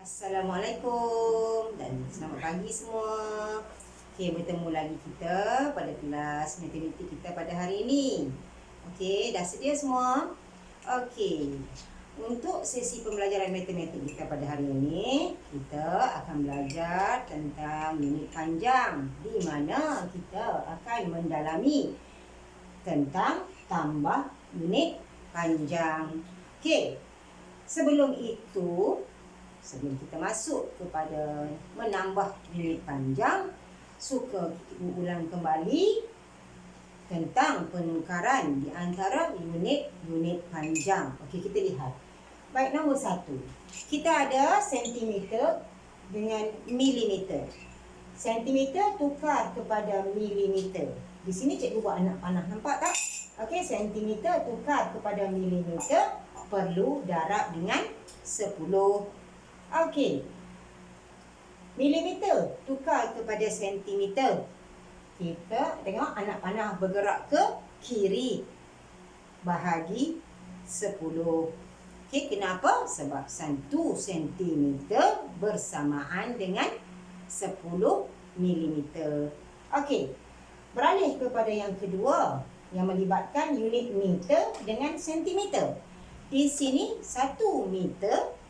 Assalamualaikum dan selamat pagi semua. Okey, bertemu lagi kita pada kelas matematik kita pada hari ini. Okey, dah sedia semua? Okey. Untuk sesi pembelajaran matematik kita pada hari ini, kita akan belajar tentang unit panjang di mana kita akan mendalami tentang tambah unit panjang. Okey. Sebelum kita masuk kepada menambah unit panjang, suka kita ulang kembali tentang penukaran di antara unit-unit panjang. Okey, kita lihat. Baik, nombor 1. Kita ada sentimeter dengan milimeter. Sentimeter tukar kepada milimeter. Di sini cikgu buat anak panah, nampak tak? Okey, sentimeter tukar kepada milimeter perlu darab dengan 10. Okey. Milimeter tukar kepada sentimeter. Kita tengok anak panah bergerak ke kiri. Bahagi 10. Okey, kenapa? Sebab 1 sentimeter bersamaan dengan 10 milimeter. Okey. Beralih kepada yang kedua yang melibatkan unit meter dengan sentimeter. Di sini 1 meter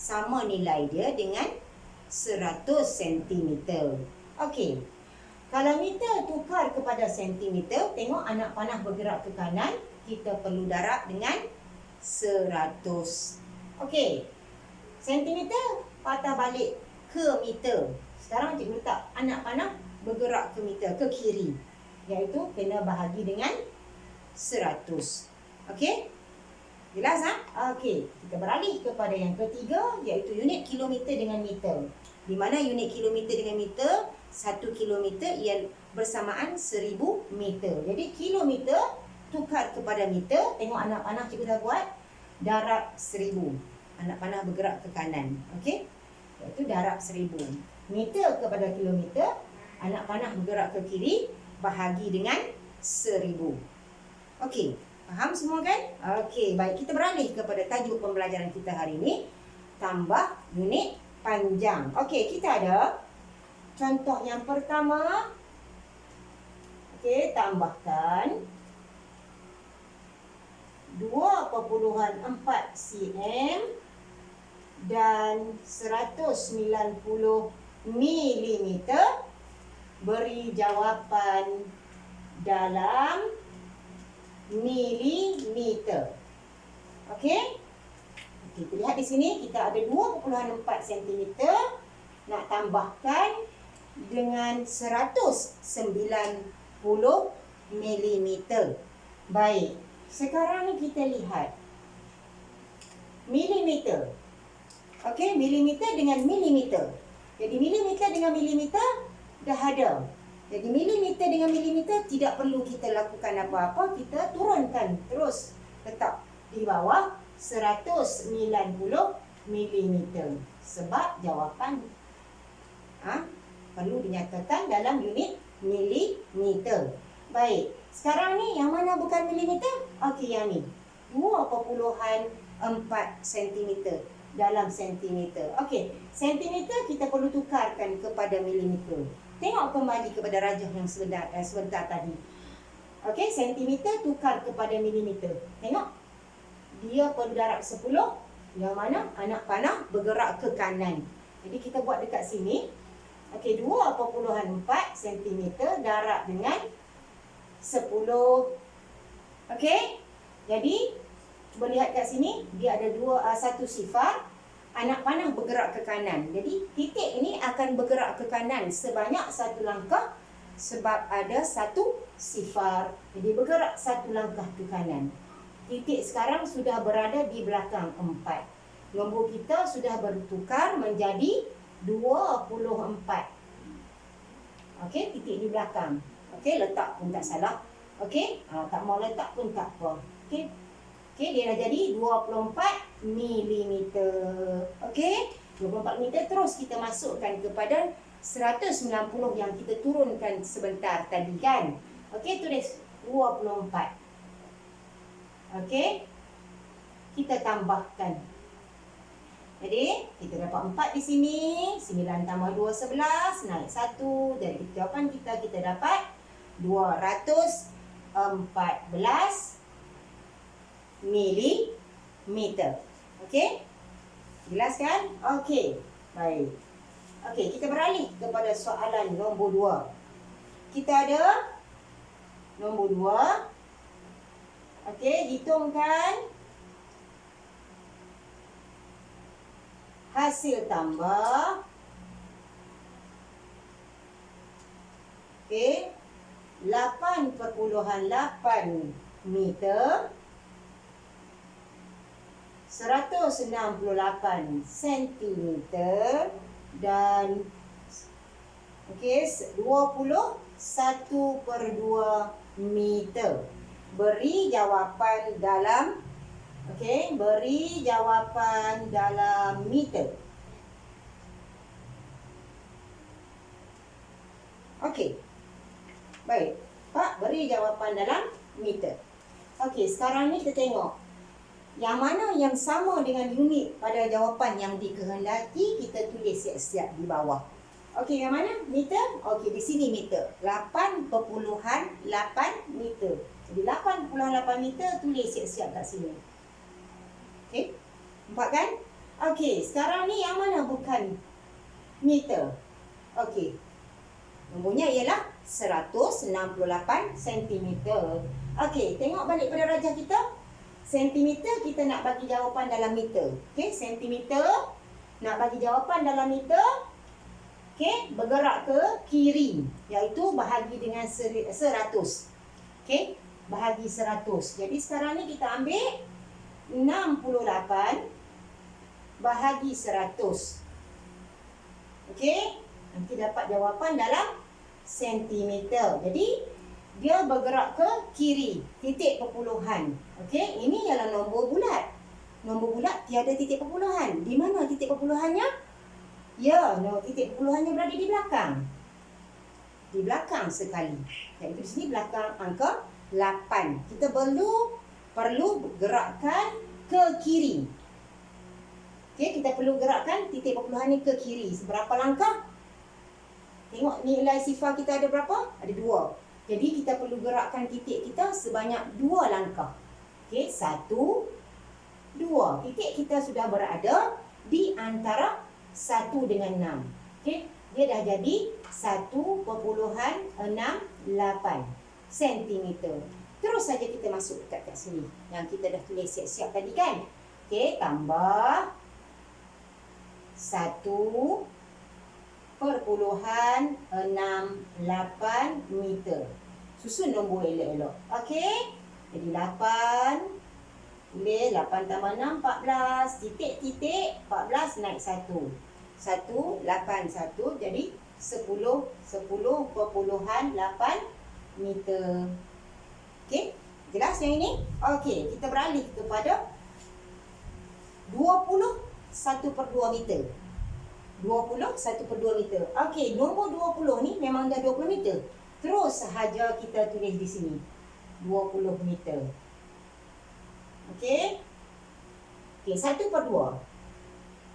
sama nilai dia dengan 100 cm. Okey. Kalau meter tukar kepada sentimeter, tengok anak panah bergerak ke kanan, kita perlu darab dengan 100. Okey. Sentimeter patah balik ke meter. Sekarang cikgu letak anak panah bergerak ke meter, ke kiri. Iaitu kena bahagi dengan 100. Okey? Jelas, ha? Okey, kita beralih kepada yang ketiga iaitu unit kilometer dengan meter. Di mana unit kilometer dengan meter, 1 kilometer ia bersamaan 1000 meter. Jadi kilometer tukar kepada meter, tengok anak panah cikgu dah buat, darab 1000. Anak panah bergerak ke kanan. Okey? Iaitu darab 1000. Meter kepada kilometer, anak panah bergerak ke kiri, bahagi dengan 1000. Okey. Faham semua kan? Okey, baik. Kita beralih kepada tajuk pembelajaran kita hari ini. Tambah unit panjang. Okey, kita ada contoh yang pertama. Okey, tambahkan 2,4 cm dan 190 mm. Beri jawapan dalam milimeter. Okey? Okey, kita lihat di sini kita ada 2,4 cm nak tambahkan dengan 190 mm. Baik. Sekarang ni kita lihat milimeter. Okey, milimeter dengan milimeter. Jadi milimeter dengan milimeter dah ada. Jadi milimeter dengan milimeter tidak perlu kita lakukan apa-apa. Kita turunkan terus. Letak di bawah 190 milimeter. Sebab jawapan perlu dinyatakan dalam unit milimeter. Baik. Sekarang ni yang mana bukan milimeter? Okey, yang ni. 2,4 cm dalam sentimeter. Okey. Sentimeter kita perlu tukarkan kepada milimeter. Tengok kembali kepada rajah yang sebentar tadi. Okey, sentimeter tukar kepada milimeter. Tengok. Dia perlu darab 10. Yang mana anak panah bergerak ke kanan. Jadi kita buat dekat sini. Okey, 2,4 cm darab dengan 10. Okey. Jadi, cuba lihat kat sini. Dia ada satu sifar. Anak panah bergerak ke kanan. Jadi titik ini akan bergerak ke kanan sebanyak 1 langkah sebab ada satu sifar. Jadi bergerak 1 langkah ke kanan. Titik sekarang sudah berada di belakang 4. Nombor kita sudah bertukar menjadi 24. Okey, titik di belakang. Okey, letak pun tak salah. Okey, tak mau letak pun tak apa. Okey. Okey, dia dah jadi 24 mm. Okey, 24 mm terus kita masukkan kepada 190 yang kita turunkan sebentar tadi kan. Okey, tulis 24. Okey, kita tambahkan Jadi, kita dapat 4 di sini. 9 tambah 2, 11. Naik 1. Jadi, jawapan kita dapat 214 milimeter. Okey? Jelas kan? Okey. Baik. Okey, kita beralih kepada soalan nombor 2. Kita ada nombor 2. Okey, hitungkan hasil tambah. Okey. 8,8 meter, 168 sentimeter dan 21/2 meter. Beri jawapan dalam meter. Okey. Baik. Pak, beri jawapan dalam meter. Okey, sekarang ni kita tengok yang mana yang sama dengan unit pada jawapan yang dikehendaki, kita tulis siap-siap di bawah. Okey, yang mana? Meter? Okey, di sini meter. 8,8 meter. Jadi 8,8 meter tulis siap-siap kat sini. Okey. Nampak kan? Okey, sekarang ni yang mana bukan meter? Okey. Nombornya ialah 168 sentimeter. Okey, tengok balik pada rajah kita. Sentimeter kita nak bagi jawapan dalam meter. Okey, sentimeter nak bagi jawapan dalam meter. Okey, bergerak ke kiri, iaitu bahagi dengan 100. Okey, bahagi 100. Jadi sekarang ni kita ambil 68 bahagi 100. Okey, nanti dapat jawapan dalam sentimeter. Jadi dia bergerak ke kiri, titik perpuluhan. Okey, ini ialah nombor bulat. Nombor bulat tiada titik perpuluhan. Di mana titik perpuluhannya? Ya, titik perpuluhannya berada di belakang. Di belakang sekali. Iaitu di sini belakang angka 8. Kita perlu gerakkan ke kiri. Okey, kita perlu gerakkan titik perpuluhan ni ke kiri. Seberapa langkah? Tengok nilai sifar kita ada berapa? Ada 2. Jadi kita perlu gerakkan titik kita sebanyak 2 langkah. Okey, 1, 2. Titik kita sudah berada di antara 1 dengan 6. Okey, dia dah jadi 1,68 sentimeter. Terus saja kita masuk dekat kat sini. Yang kita dah tulis siap-siap tadi kan? Okey, tambah 1,68 meter. Susun nombor elok-elok. Okey. Jadi 8. Boleh 8 tambah 6, 14. Titik-titik 14 naik 1. 181 jadi 10,8 meter. Okey. Jelas yang ini? Okey. Kita beralih kepada 21/2 meter. 21/2 meter. Okey, nombor 20 ni memang dah 20 meter. Terus sahaja kita tulis di sini 20 meter. Okey. Okey, 1/2.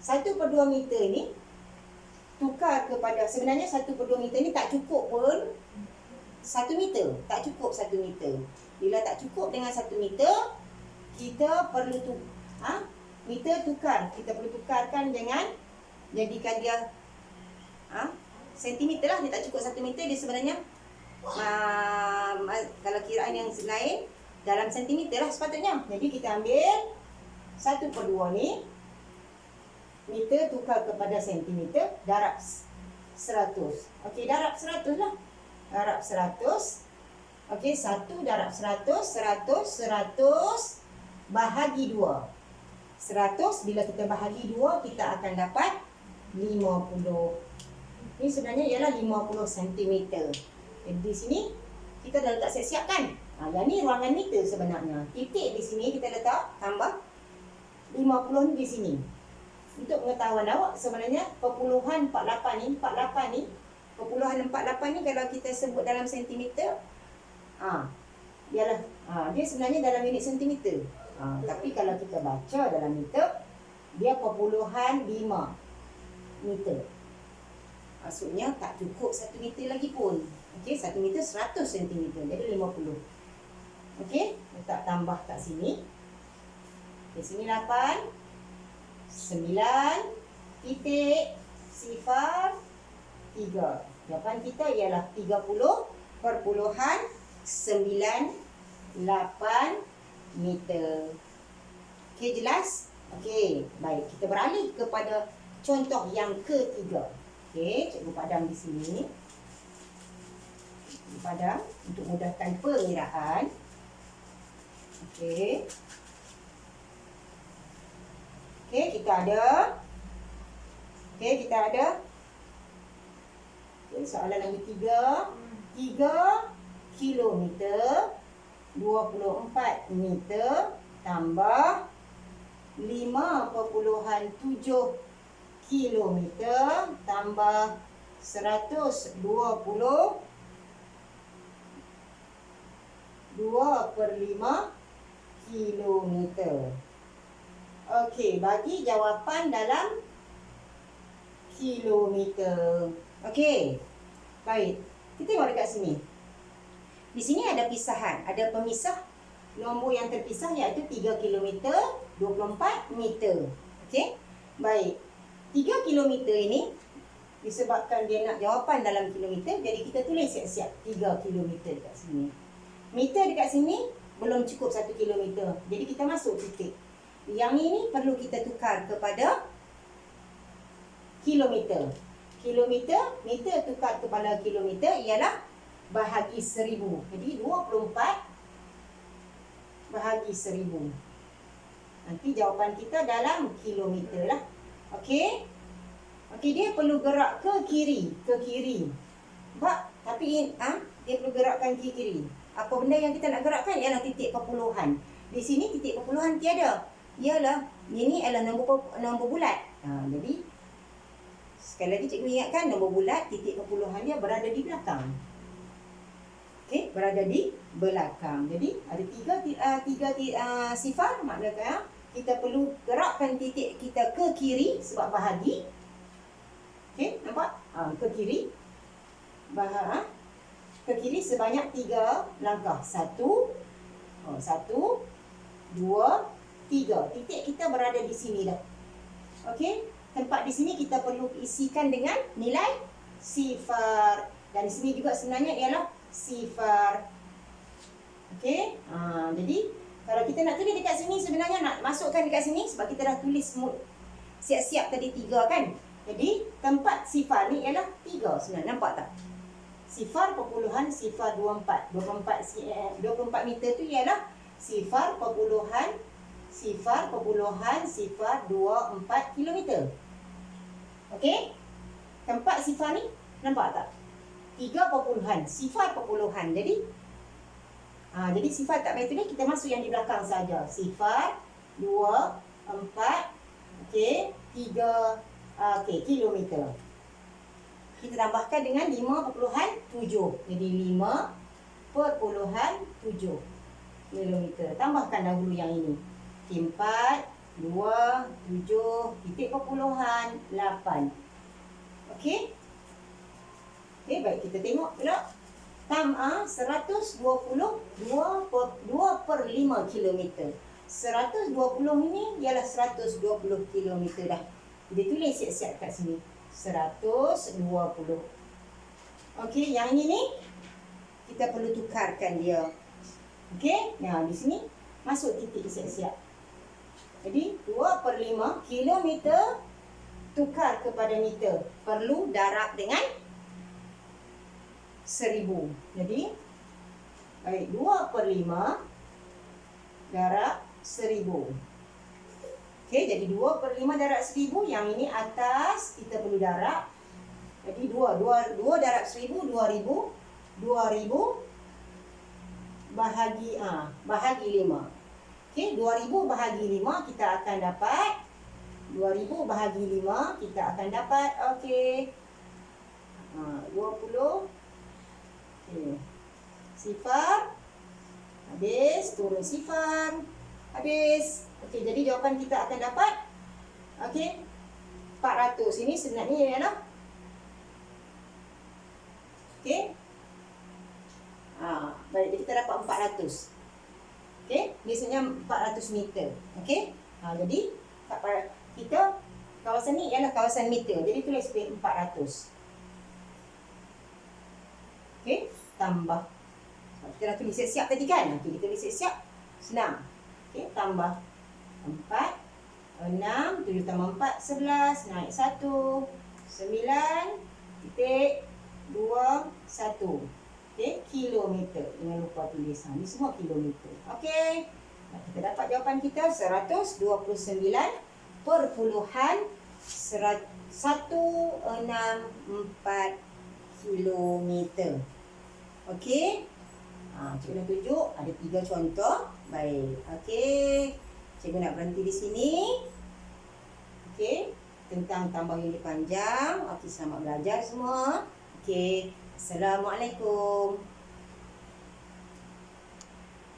1/2 meter ni tukar kepada, sebenarnya 1/2 meter ni tak cukup pun 1 meter. Tak cukup 1 meter. Bila tak cukup dengan 1 meter, kita perlu meter tukar. Kita perlu tukarkan dengan, jadikan dia sentimeter lah. Dia tak cukup 1 meter. Dia sebenarnya kalau kiraan yang lain dalam sentimeter lah sepatutnya. Jadi kita ambil 1/2 ni, meter tukar kepada sentimeter, darab 100. Okey, darab 100 lah. Darab 100. Okey, 1 darab 100. 100 bahagi 2. 100 bila kita bahagi 2, kita akan dapat 50. Ini sebenarnya ialah 50 cm. Jadi di sini kita dah letak siap-siap kan? Yang ni ruangan meter sebenarnya. Titik di sini kita letak tambah 50 ni di sini. Untuk pengetahuan awak, sebenarnya perpuluhan 48 ni, perpuluhan 48 ni kalau kita sebut dalam sentimeter, ialah dia sebenarnya dalam unit sentimeter. Tapi kalau kita baca dalam meter, Dia perpuluhan 5 meter. Maksudnya tak cukup 1 meter lagi pun. Okey, 1 meter 100 cm. Jadi 50. Okey, letak tambah kat sini. Di sini 8, 9, titik, 0, 3. Jawapan kita ialah 30.98 meter. Okey, jelas? Okey, baik. Kita beralih kepada contoh yang ketiga. Okey, cikgu padam di sini. Cikgu padam untuk mudahkan pengiraan. Okey. Okey, kita ada. Okey, kita ada. Okay, soalan nombor 3. 3 kilometer 24 meter tambah 5,7 kilometer tambah 120 2/5 kilometer. Okey, bagi jawapan dalam kilometer. Okey. Baik. Kita tengok dekat sini. Di sini ada pisahan, ada pemisah nombor yang terpisah iaitu 3 kilometer 24 meter. Okey. Baik. 3 kilometer ini disebabkan dia nak jawapan dalam kilometer, jadi kita tulis siap-siap 3 kilometer dekat sini. Meter dekat sini belum cukup 1 kilometer. Jadi kita masuk titik. Yang ini perlu kita tukar kepada kilometer. Kilometer, meter tukar kepada kilometer ialah bahagi 1000. Jadi 24 bahagi 1000. Nanti jawapan kita dalam kilometer lah. Okey. Okey, dia perlu gerak ke kiri. Tapi dia perlu gerakkan ke kiri. Apa benda yang kita nak gerakkan ialah titik perpuluhan. Di sini titik perpuluhan tiada. Ini adalah nombor bulat. Jadi sekali lagi cikgu ingatkan, nombor bulat titik perpuluhan dia berada di belakang. Okey, berada di belakang. Jadi ada tiga sifar, maknanya kita perlu gerakkan titik kita ke kiri sebab bahagi. Okey, nampak? Ke kiri. Ke kiri sebanyak 3 langkah. 1, 2, 3. Titik kita berada di sini dah. Okey, tempat di sini kita perlu isikan dengan nilai sifar. Dan di sini juga sebenarnya ialah sifar. Okey, jadi kalau kita nak tulis dekat sini, sebenarnya nak masukkan dekat sini sebab kita dah tulis siap-siap tadi 3 kan. Jadi tempat sifar ni ialah 3 sebenarnya. Nampak tak? Sifar perpuluhan sifar 24. 24 meter tu ialah sifar perpuluhan sifar 24 kilometer. Okey? Tempat sifar ni nampak tak? 3 perpuluhan, sifar perpuluhan. Jadi sifar tak payah tulis, kita masuk yang di belakang saja. Sifar 2, 4, okey, 3 kilometer. Kita tambahkan dengan 5,7. Jadi 5,7 kilometer. Tambahkan dahulu yang ini. 4, 2, 7, titik perpuluhan 8. Okey? Okey, baik, kita tengok pula. 2/5 kilometer. 120 ini ialah 120 kilometer dah. Dia tulis siap-siap kat sini. 120. Okey, yang ini ni kita perlu tukarkan dia. Okey, nah di sini masuk titik siap-siap. Jadi 2/5 kilometer tukar kepada meter. Perlu darab dengan 1000. Jadi baik, 2/5 darab 1000. Okey, jadi 2/5 darab 1000. Yang ini atas kita perlu darab. Jadi 2 darab 1000, 2000. 2000 bahagi 5. Okey, 2000 bahagi 5 kita akan dapat 2000 bahagi 5 kita akan dapat okey. 20. Okey. Sifar. Habis turun sifar. Habis. Okey, jadi jawapan kita akan dapat Okey. 400. Ini sebenarnya ialah okey. Baik, kita dapat 400. Okey, ni sebenarnya 400 meter. Okey. Jadi kita kawasan ni ialah kawasan meter. Jadi tulis 400. Okey, tambah. Kita dah tulis siap-siap tadi kan? Okey, kita tulis siap-siap. Senang. Okey, tambah 4, 6, 7 tambah 4, 11, naik 1, 9, titik, 2, 1. Okey, kilometer. Jangan lupa tulis. Ni semua kilometer. Okey. Kita dapat jawapan kita 129.164 kilometer. Okey. Cikgu nak tunjuk ada 3 contoh. Baik. Okey. Cikgu nak berhenti di sini. Okey. Tentang tambah unit panjang. Okey, selamat belajar semua. Okey. Assalamualaikum.